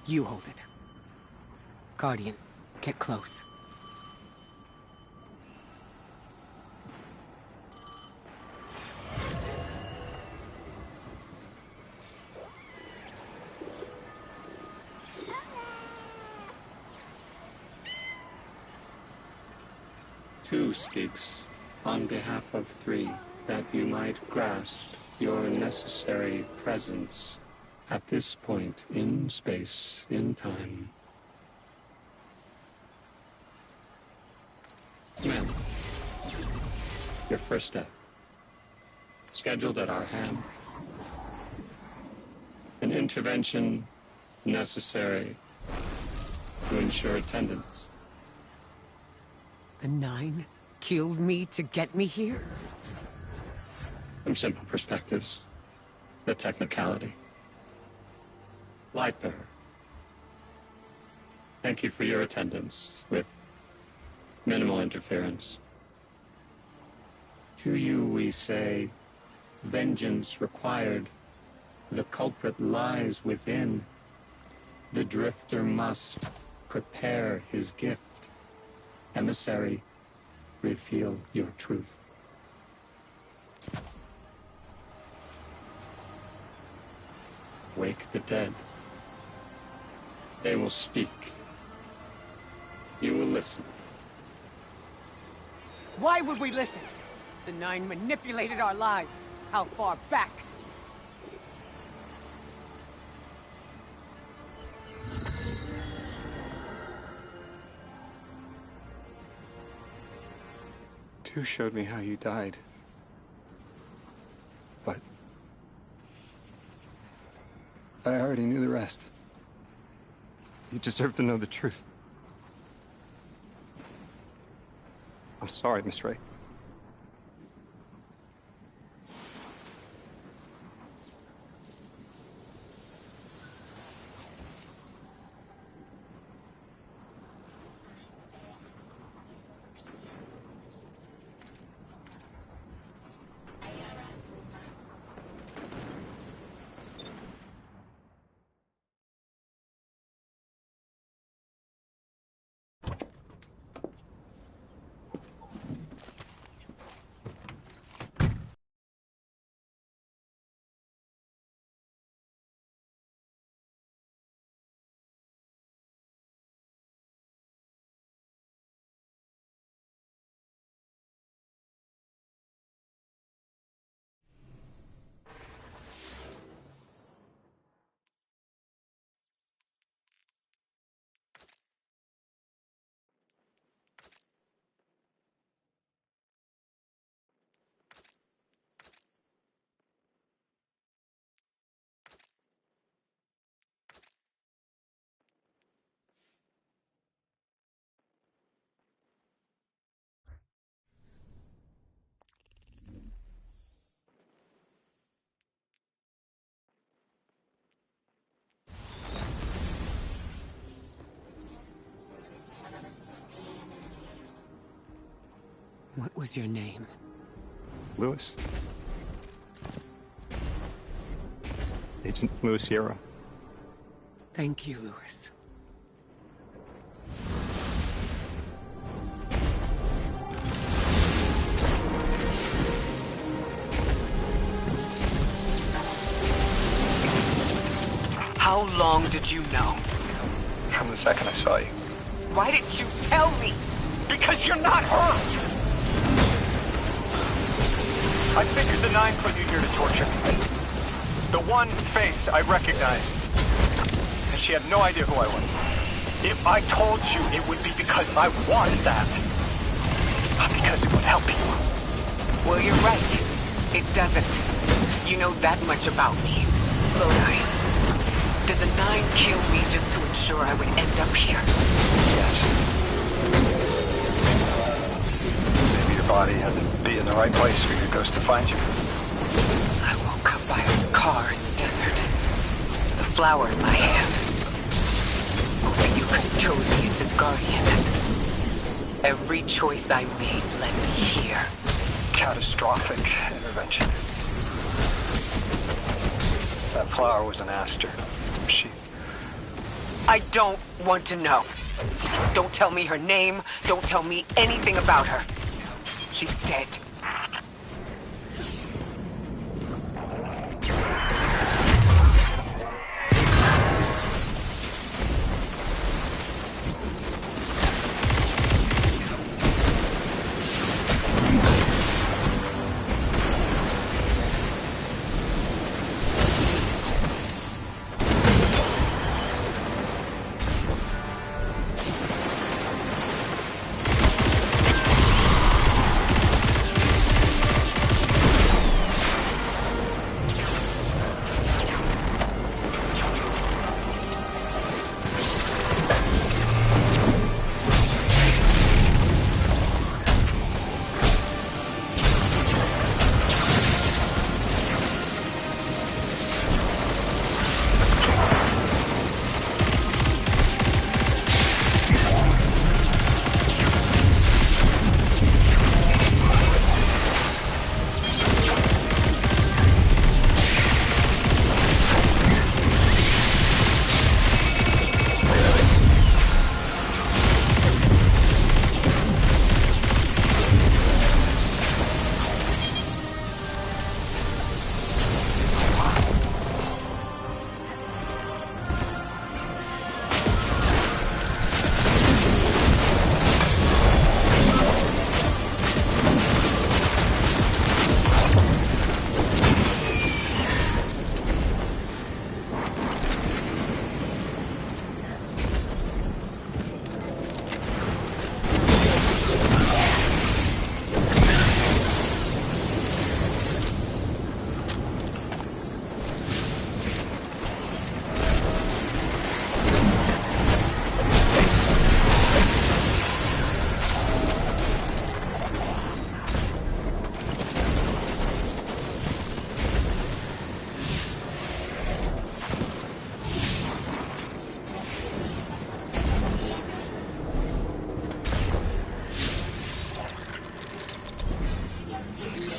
You hold it. Guardian, get close. Two speaks on behalf of three, that you might grasp your necessary presence at this point in space, in time. Men, your first step, scheduled at our hand. An intervention necessary to ensure attendance. The Nine killed me to get me here? From simple perspectives, the technicality. Lightbearer, thank you for your attendance with minimal interference. To you we say, vengeance required. The culprit lies within. The drifter must prepare his gift. Emissary, reveal your truth. Wake the dead. They will speak. You will listen. Why would we listen? The Nine manipulated our lives. How far back? Tu showed me how you died. But I already knew the rest. You deserve to know the truth. I'm sorry, Miss Ray. What was your name? Lewis. Agent Lewis Sierra. Thank you, Lewis. How long did you know? From the second I saw you. Why didn't you tell me? Because you're not her! I figured the Nine put you here to torture me. The one face I recognized. And she had no idea who I was. If I told you, it would be because I wanted that. Not because it would help you. Well, you're right. It doesn't. You know that much about me, don't I? Did the Nine kill me just to ensure I would end up here? Yes. Maybe your body had to be in the right place for your ghost to find you. I woke up by a car in the desert, with a flower in my hand. Ophiuchus chose me as his guardian. Every choice I made led me here. Catastrophic intervention. That flower was an aster. I don't want to know. Don't tell me her name. Don't tell me anything about her. She's dead.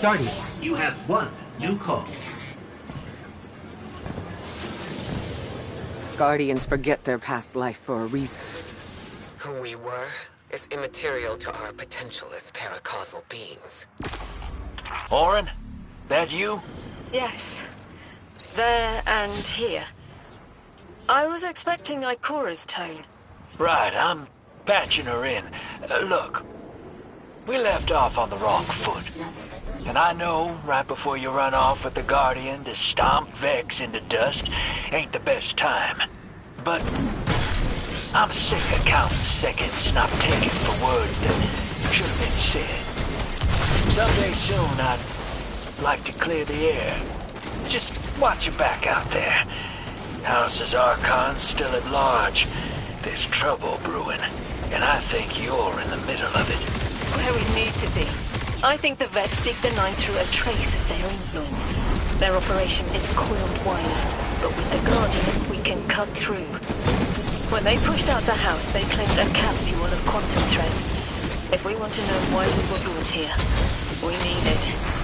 Guardian, you have one new call. Guardians forget their past life for a reason. Who we were is immaterial to our potential as paracausal beings. Orin? That you? Yes. There and here. I was expecting Ikora's tone. Right, I'm patching her in. Look, we left off on the wrong foot. And I know right before you run off with the Guardian to stomp Vex into dust ain't the best time. But I'm sick of counting seconds not taken for words that should have been said. Someday soon I'd like to clear the air. Just watch your back out there. House's Archon's still at large. There's trouble brewing, and I think you're in the middle of it. Where we need to be. I think the Vex seek the Nine through a trace of their influence. Their operation is coiled wires, but with the Guardian, we can cut through. When they pushed out the house, they claimed a capsule of quantum threads. If we want to know why we were brought here, we need it.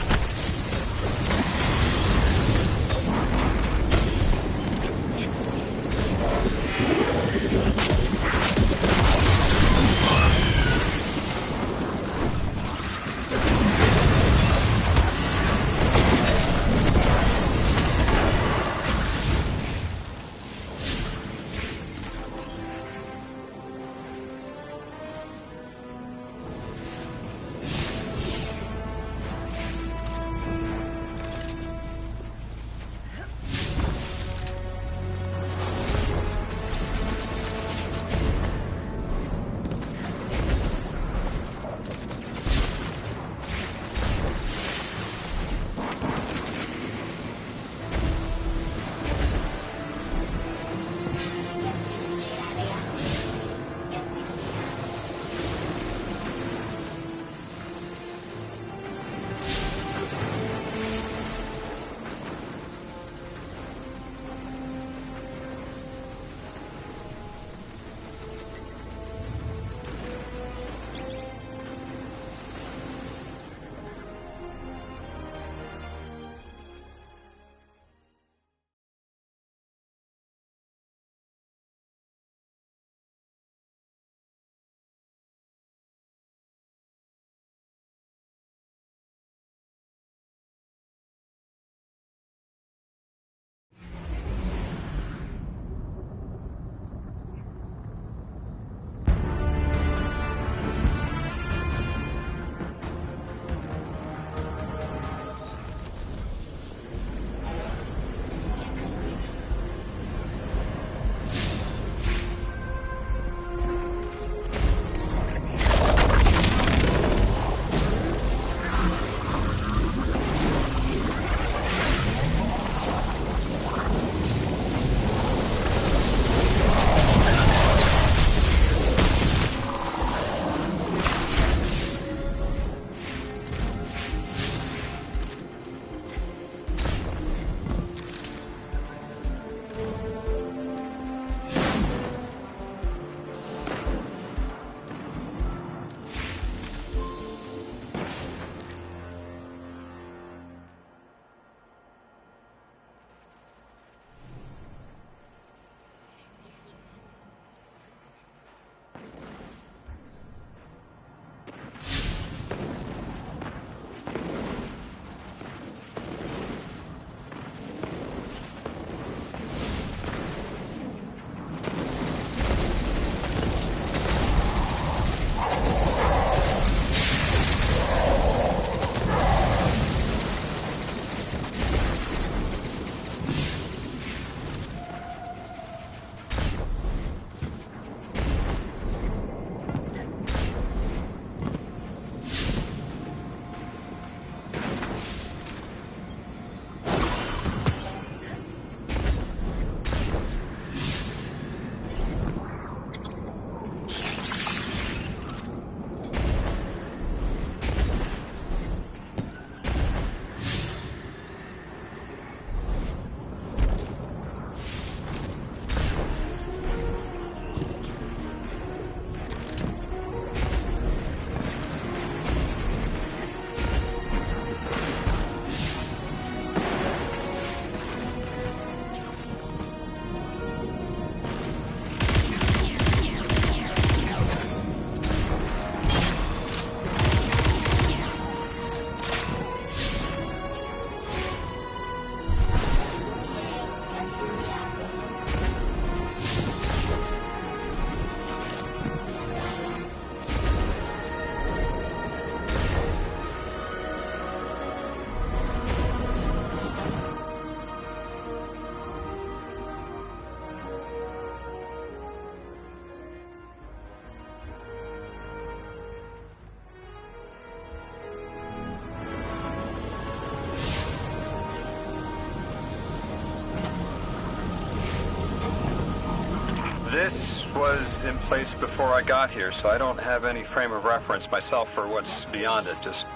This was in place before I got here, so I don't have any frame of reference myself for what's beyond it, just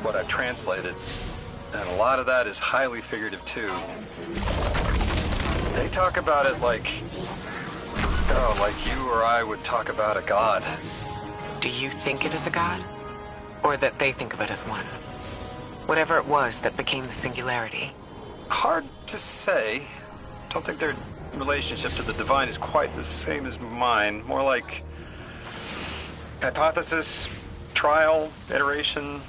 what I've translated. And a lot of that is highly figurative, too. They talk about it like you or I would talk about a god. Do you think it is a god? Or that they think of it as one? Whatever it was that became the singularity. Hard to say. Don't think their relationship to the divine is quite the same as mine. More like hypothesis, trial, iteration.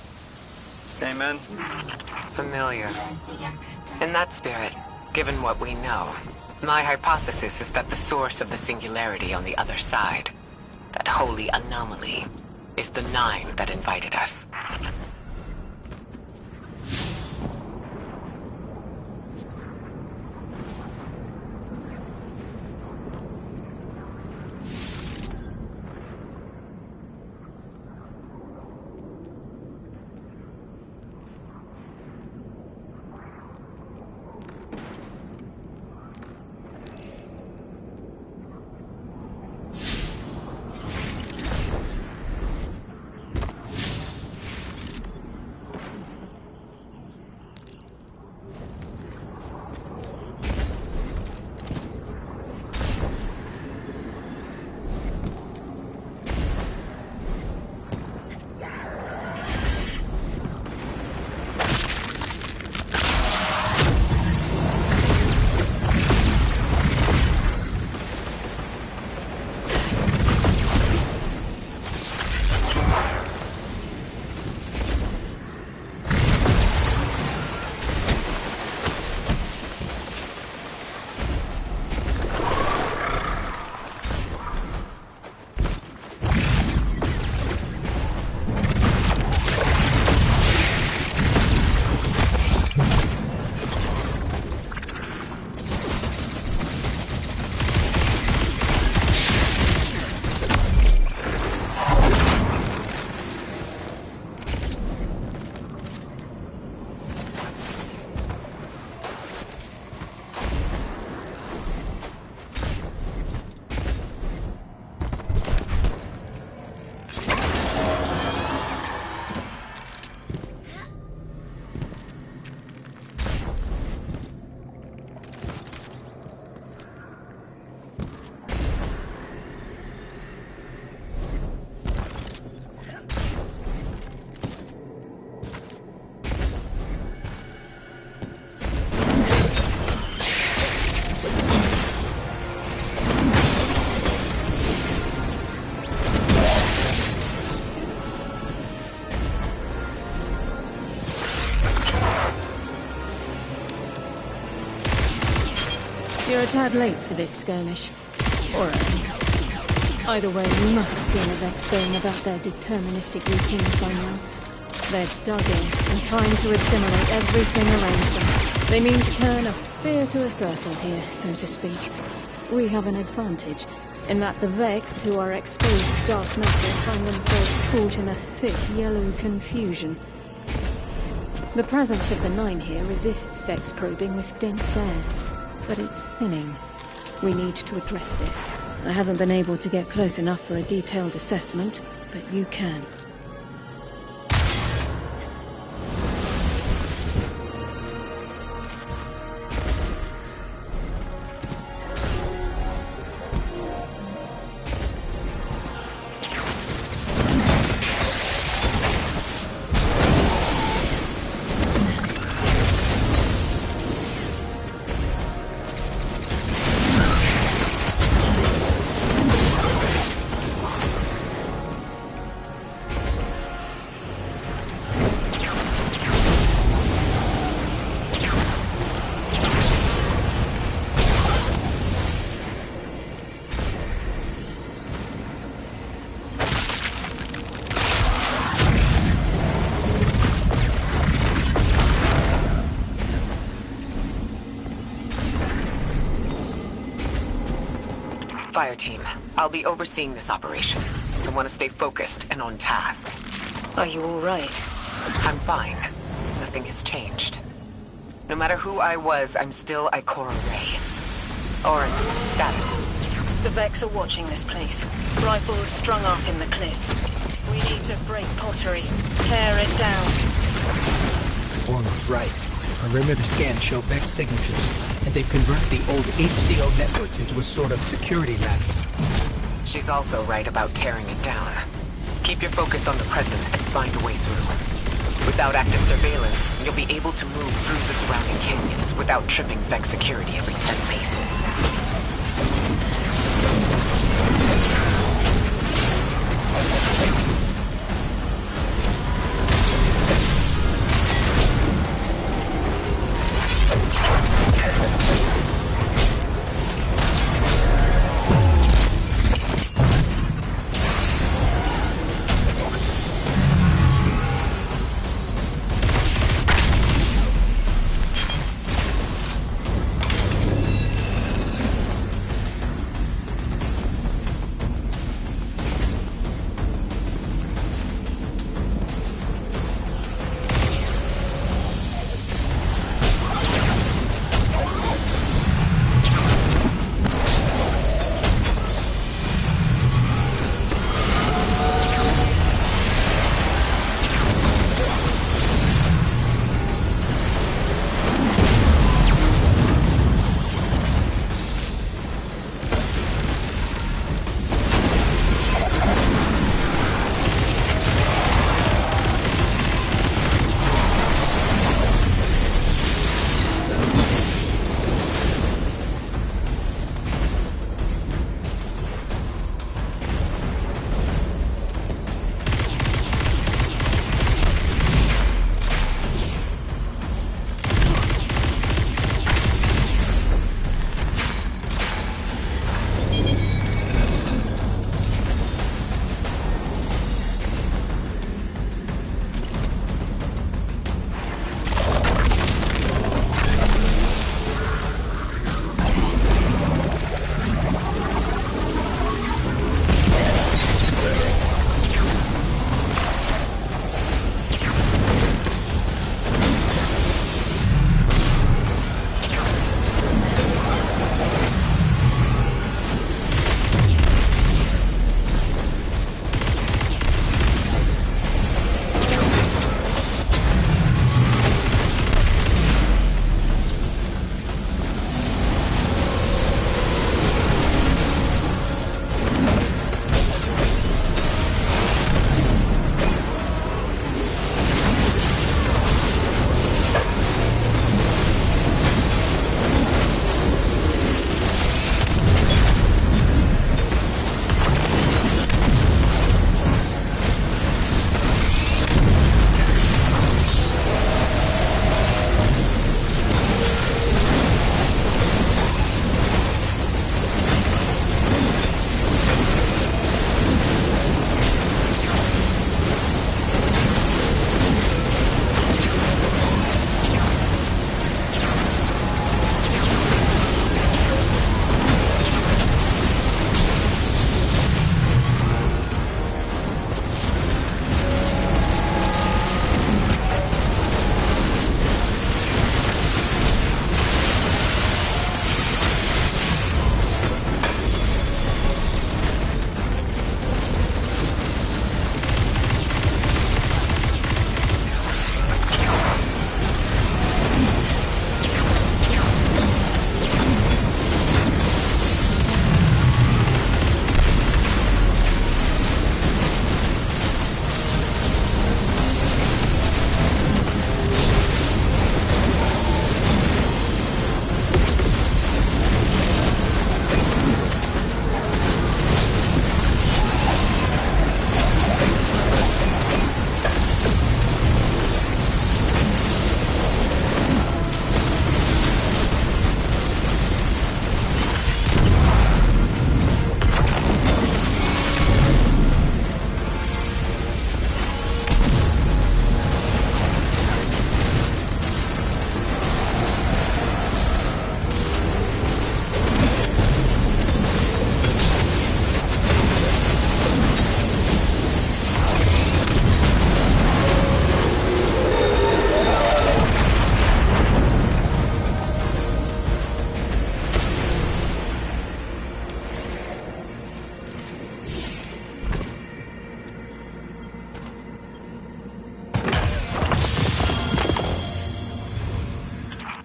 Amen. Familiar. In that spirit, given what we know, my hypothesis is that the source of the singularity on the other side, that holy anomaly, is the Nine that invited us. You're a tad late for this skirmish. Or early. Either way, you must have seen the Vex going about their deterministic routines by now. They're dug in and trying to assimilate everything around them. They mean to turn a sphere to a circle here, so to speak. We have an advantage, in that the Vex, who are exposed to dark matter, find themselves caught in a thick yellow confusion. The presence of the Nine here resists Vex probing with dense air, but it's thinning. We need to address this. I haven't been able to get close enough for a detailed assessment, but you can. Fire team, I'll be overseeing this operation. I want to stay focused and on task. Are you all right? I'm fine. Nothing has changed. No matter who I was, I'm still Ikora Rey. Orin, status. The Vex are watching this place. Rifles strung up in the cliffs. We need to break pottery. Tear it down. Ormo's right. Perimeter scans show Vex signatures, and they've converted the old HCO networks into a sort of security lattice. She's also right about tearing it down. Keep your focus on the present and find a way through. Without active surveillance, you'll be able to move through the surrounding canyons without tripping Vex security every 10 paces.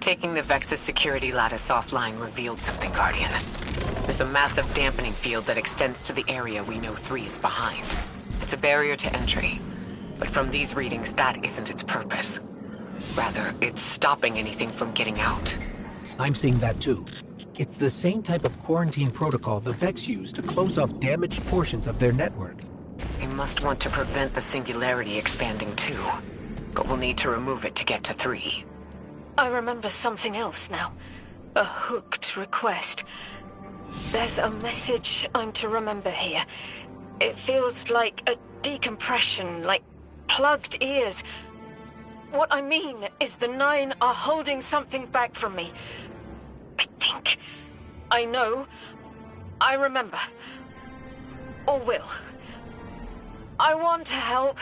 Taking the Vex's security lattice offline revealed something, Guardian. There's a massive dampening field that extends to the area we know 3 is behind. It's a barrier to entry, but from these readings, that isn't its purpose. Rather, it's stopping anything from getting out. I'm seeing that too. It's the same type of quarantine protocol the Vex use to close off damaged portions of their network. They must want to prevent the Singularity expanding too, but we'll need to remove it to get to 3. I remember something else now. A hooked request. There's a message I'm to remember here. It feels like a decompression, like plugged ears. What I mean is the 9 are holding something back from me. I think. I know. I remember. Or will. I want to help.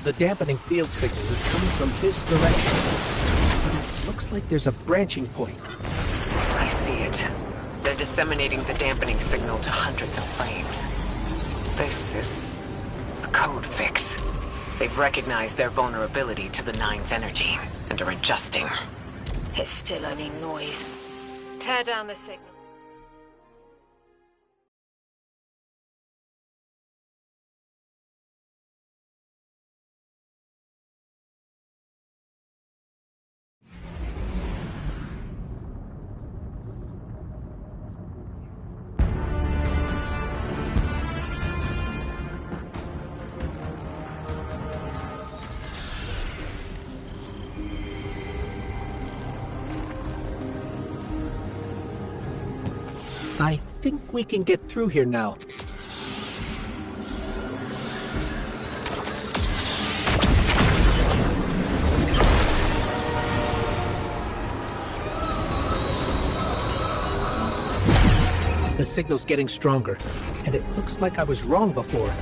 The dampening field signal is coming from this direction. But it looks like there's a branching point. I see it. They're disseminating the dampening signal to hundreds of frames. This is a code fix. They've recognized their vulnerability to the 9's energy and are adjusting. It's still only noise. Tear down the signal. I think we can get through here now. The signal's getting stronger, and it looks like I was wrong before.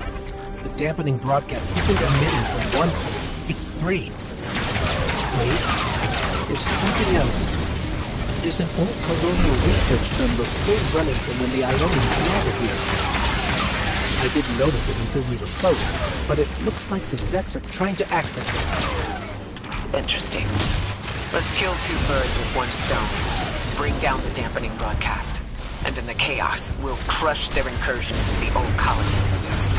The dampening broadcast isn't emitting from 1, it's 3. Wait, there's something else. There's an old colonial research terminal still running from when the Ionians landed here. I didn't notice it until we were close, but it looks like the Vex are trying to access it. Interesting. Let's kill two birds with one stone. Bring down the dampening broadcast. And in the chaos, we'll crush their incursion into the old colony systems.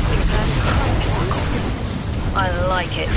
Your plan is correct, Knuckles. I like it.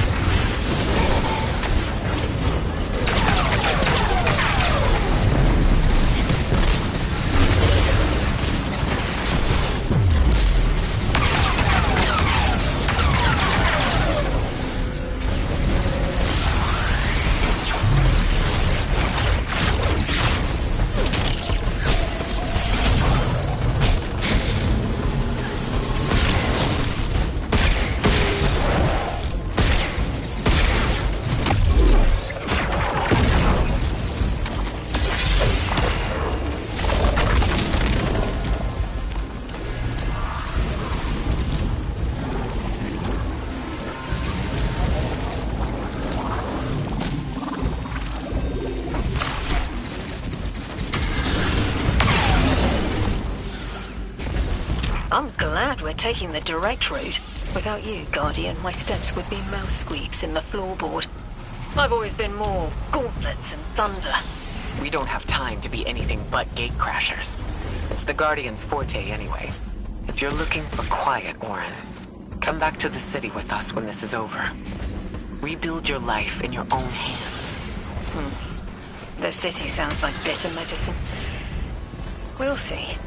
I'm glad we're taking the direct route. Without you, Guardian, my steps would be mouse squeaks in the floorboard. I've always been more gauntlets and thunder. We don't have time to be anything but gatecrashers. It's the Guardian's forte anyway. If you're looking for quiet, Orin, come back to the city with us when this is over. Rebuild your life in your own hands. The city sounds like bitter medicine. We'll see.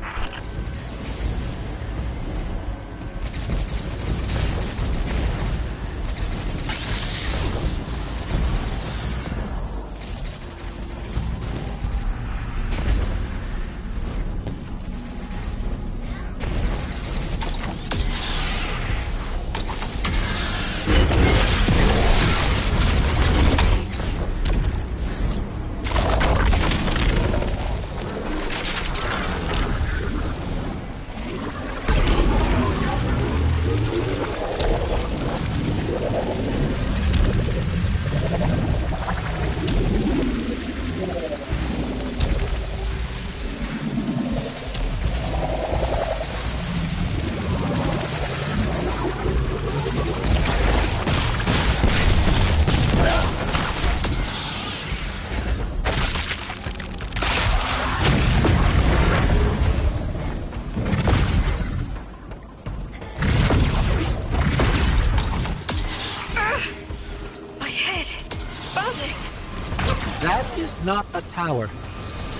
That is not a tower.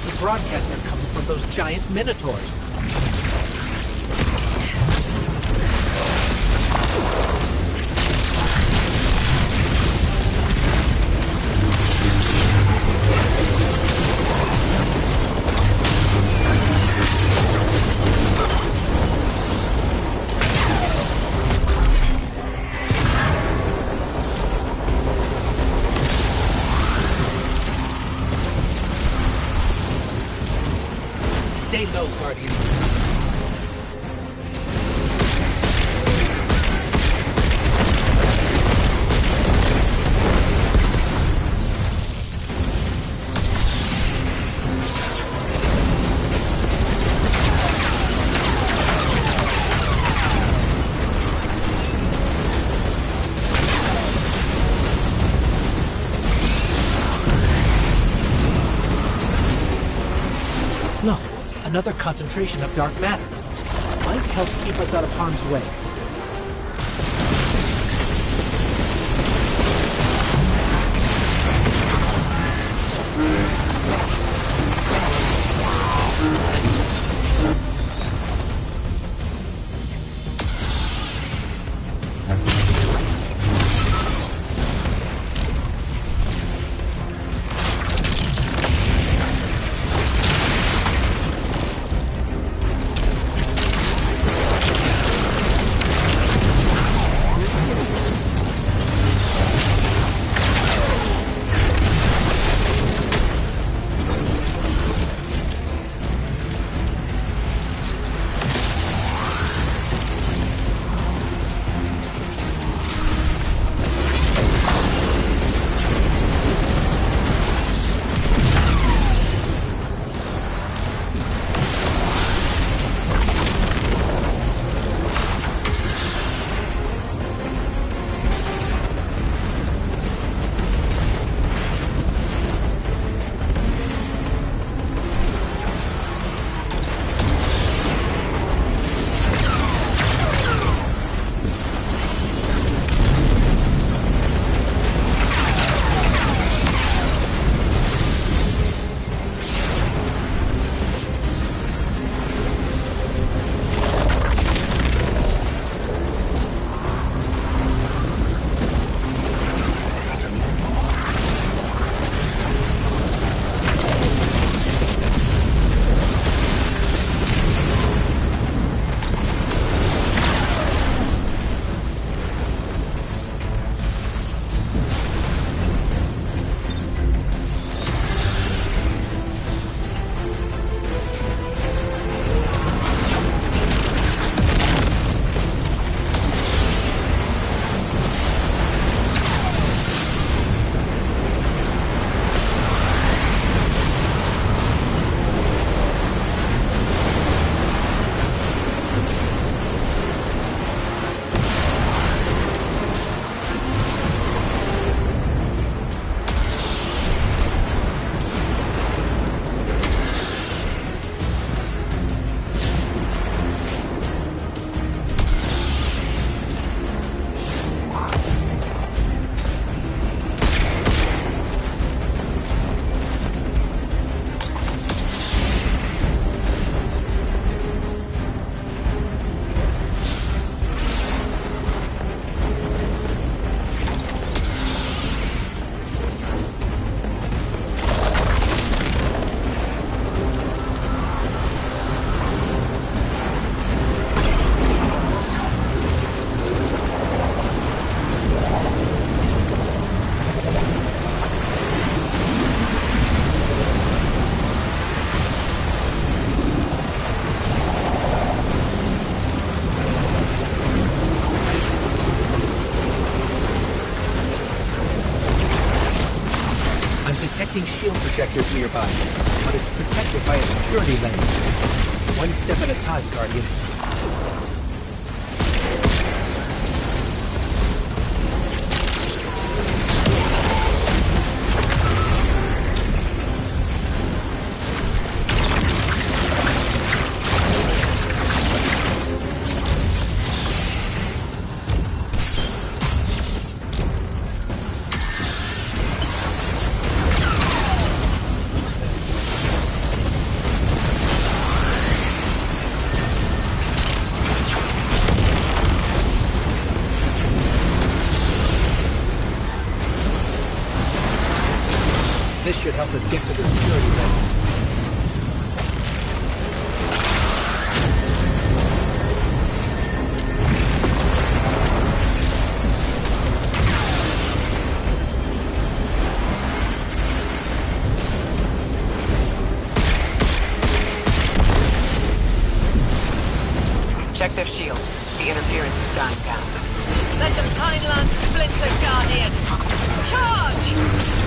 The broadcasts are coming from those giant minotaurs. Stay low, Guardian. Look, another concentration of dark matter. Might help keep us out of harm's way. sensors nearby, but it's protected by a security lens. One step at a time, Guardian. This should help us get to the security lens. Check their shields. The interference is dying down. Let the Pineland splinter, Guardian! Charge!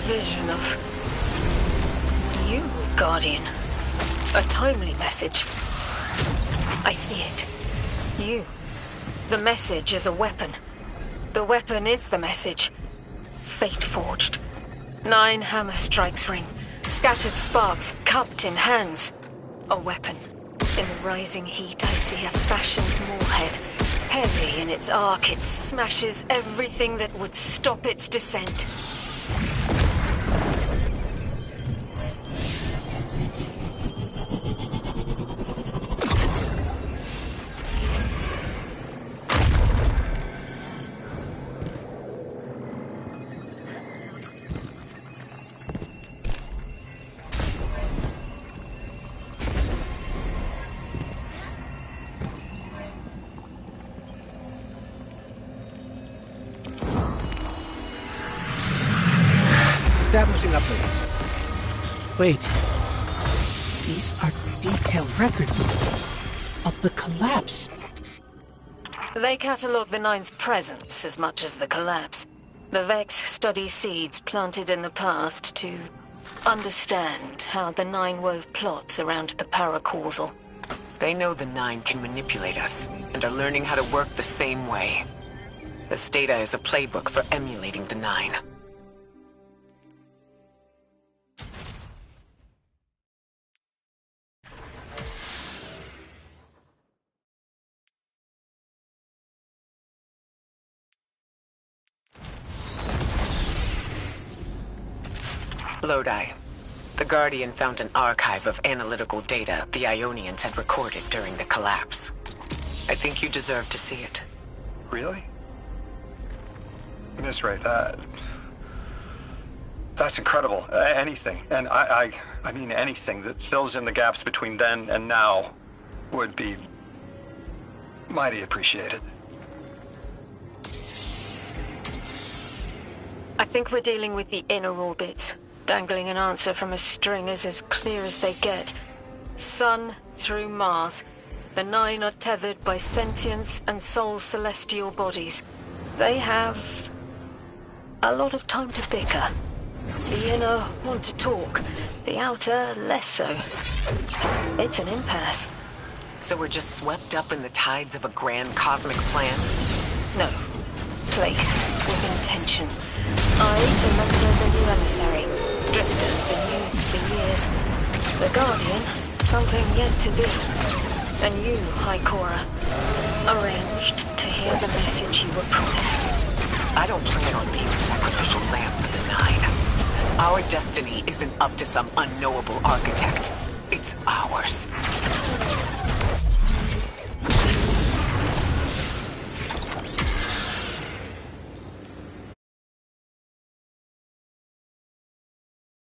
vision of you, Guardian. A timely message. I see it. You. The message is a weapon. The weapon is the message. Fate forged. 9 hammer strikes ring. Scattered sparks, cupped in hands. A weapon. In the rising heat, I see a fashioned moorhead. Heavy in its arc, it smashes everything that would stop its descent. Wait. These are detailed records of the collapse. They catalog the Nine's presence as much as the collapse. The Vex study seeds planted in the past to understand how the Nine wove plots around the paracausal. They know the Nine can manipulate us, and are learning how to work the same way. This data is a playbook for emulating the Nine. Lodi. The Guardian found an archive of analytical data the Ionians had recorded during the collapse. I think you deserve to see it. Really? Miss Ray, that's incredible. Anything, and I mean anything that fills in the gaps between then and now would be mighty appreciated. I think we're dealing with the inner orbits. Dangling an answer from a string is as clear as they get. Sun through Mars. The Nine are tethered by sentience and soul celestial bodies. They have a lot of time to bicker. The inner want to talk, the outer less so. It's an impasse. So we're just swept up in the tides of a grand cosmic plan? No. Placed with intention. I to mentor the new emissary. Drifter's been used for years. The Guardian, something yet to be. And you, High Cora, arranged to hear the message you were promised. I don't plan on being a sacrificial lamb for the Nine. Our destiny isn't up to some unknowable architect. It's ours.